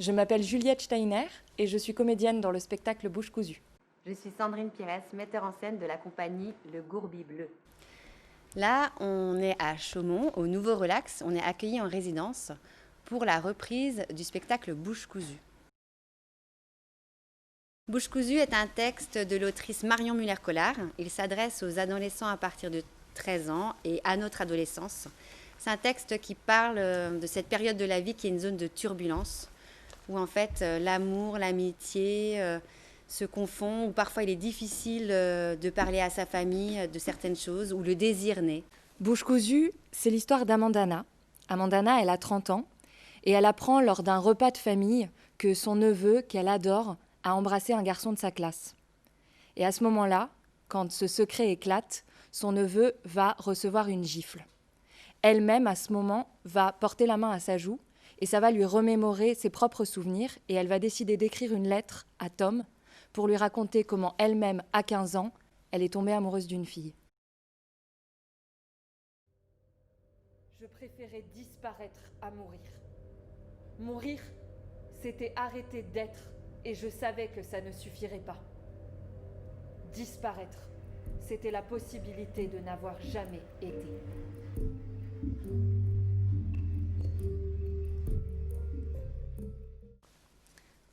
Je m'appelle Juliette Steiner et je suis comédienne dans le spectacle Bouche cousue. Je suis Sandrine Pires, metteur en scène de la compagnie Le Gourbi Bleu. Là, on est à Chaumont, au Nouveau Relax. On est accueillis en résidence pour la reprise du spectacle Bouche cousue. Bouche cousue est un texte de l'autrice Marion Muller-Collard. Il s'adresse aux adolescents à partir de 13 ans et à notre adolescence. C'est un texte qui parle de cette période de la vie qui est une zone de turbulence, où en fait l'amour, l'amitié se confondent, où parfois il est difficile de parler à sa famille de certaines choses, où le désir naît. Bouche cousue, c'est l'histoire d'Amandana. Amandana, elle a 30 ans et elle apprend lors d'un repas de famille que son neveu, qu'elle adore, a embrassé un garçon de sa classe. Et à ce moment-là, quand ce secret éclate, son neveu va recevoir une gifle. Elle-même, à ce moment, va porter la main à sa joue et ça va lui remémorer ses propres souvenirs et elle va décider d'écrire une lettre à Tom pour lui raconter comment elle-même, à 15 ans, elle est tombée amoureuse d'une fille. Je préférais disparaître à mourir. Mourir, c'était arrêter d'être et je savais que ça ne suffirait pas. Disparaître, c'était la possibilité de n'avoir jamais été.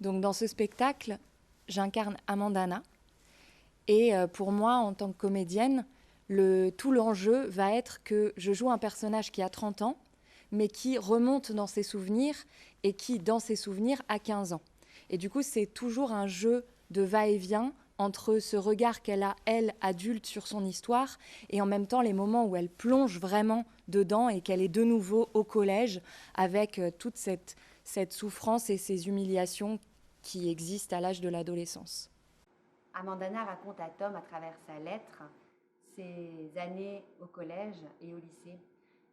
Donc dans ce spectacle, j'incarne Amandana. Et pour moi, en tant que comédienne, tout l'enjeu va être que je joue un personnage qui a 30 ans, mais qui remonte dans ses souvenirs et qui, dans ses souvenirs, a 15 ans. Et du coup, c'est toujours un jeu de va-et-vient entre ce regard qu'elle a, elle, adulte, sur son histoire, et en même temps les moments où elle plonge vraiment dedans et qu'elle est de nouveau au collège avec toute cette souffrance et ces humiliations qui existent à l'âge de l'adolescence. Amandana raconte à Tom, à travers sa lettre, ses années au collège et au lycée.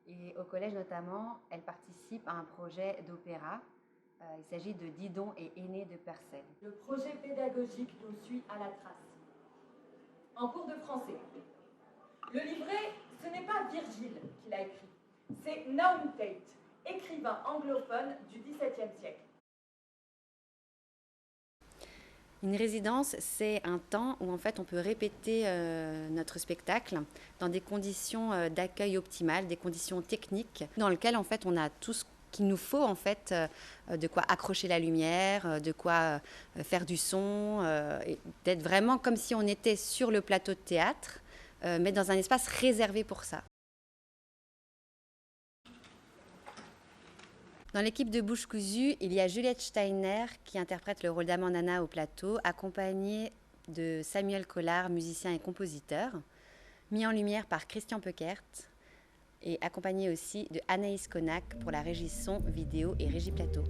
Et au collège notamment, elle participe à un projet d'opéra. Il s'agit de Didon et Aîné de Purcell. Le projet pédagogique nous suit à la trace. En cours de français. Le livret, ce n'est pas Virgile qui l'a écrit, c'est Naum Tate, écrivain anglophone du XVIIe siècle. Une résidence, c'est un temps où en fait on peut répéter notre spectacle dans des conditions d'accueil optimales, des conditions techniques dans lesquelles en fait on a tout ce qu'il nous faut en fait, de quoi accrocher la lumière, de quoi faire du son, et d'être vraiment comme si on était sur le plateau de théâtre, mais dans un espace réservé pour ça. Dans l'équipe de Bouche cousue, il y a Juliette Steiner qui interprète le rôle d'Amandana au plateau, accompagnée de Samuel Collard, musicien et compositeur, mis en lumière par Christian Peckert et accompagnée aussi de Anaïs Konak pour la régie son, vidéo et régie plateau.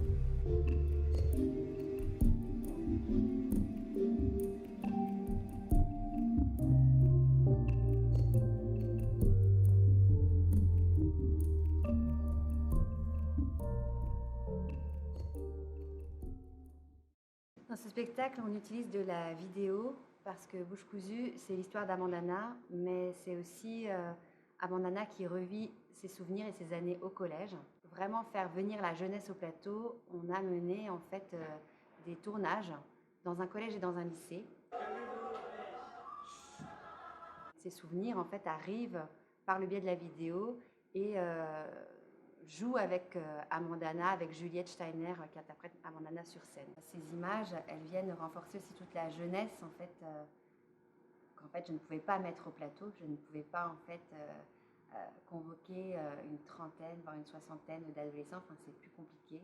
Dans ce spectacle, on utilise de la vidéo parce que Bouche cousue, c'est l'histoire d'Amandana, mais c'est aussi Amandana qui revit ses souvenirs et ses années au collège. Pour vraiment faire venir la jeunesse au plateau, on a mené en fait des tournages dans un collège et dans un lycée. Ces souvenirs en fait arrivent par le biais de la vidéo et joue avec Amandana, avec Juliette Steiner qui interprète Amandana sur scène. Ces images, elles viennent renforcer aussi toute la jeunesse en fait, qu'en fait je ne pouvais pas mettre au plateau, je ne pouvais pas en fait convoquer une trentaine, voire une soixantaine d'adolescents, enfin c'est plus compliqué.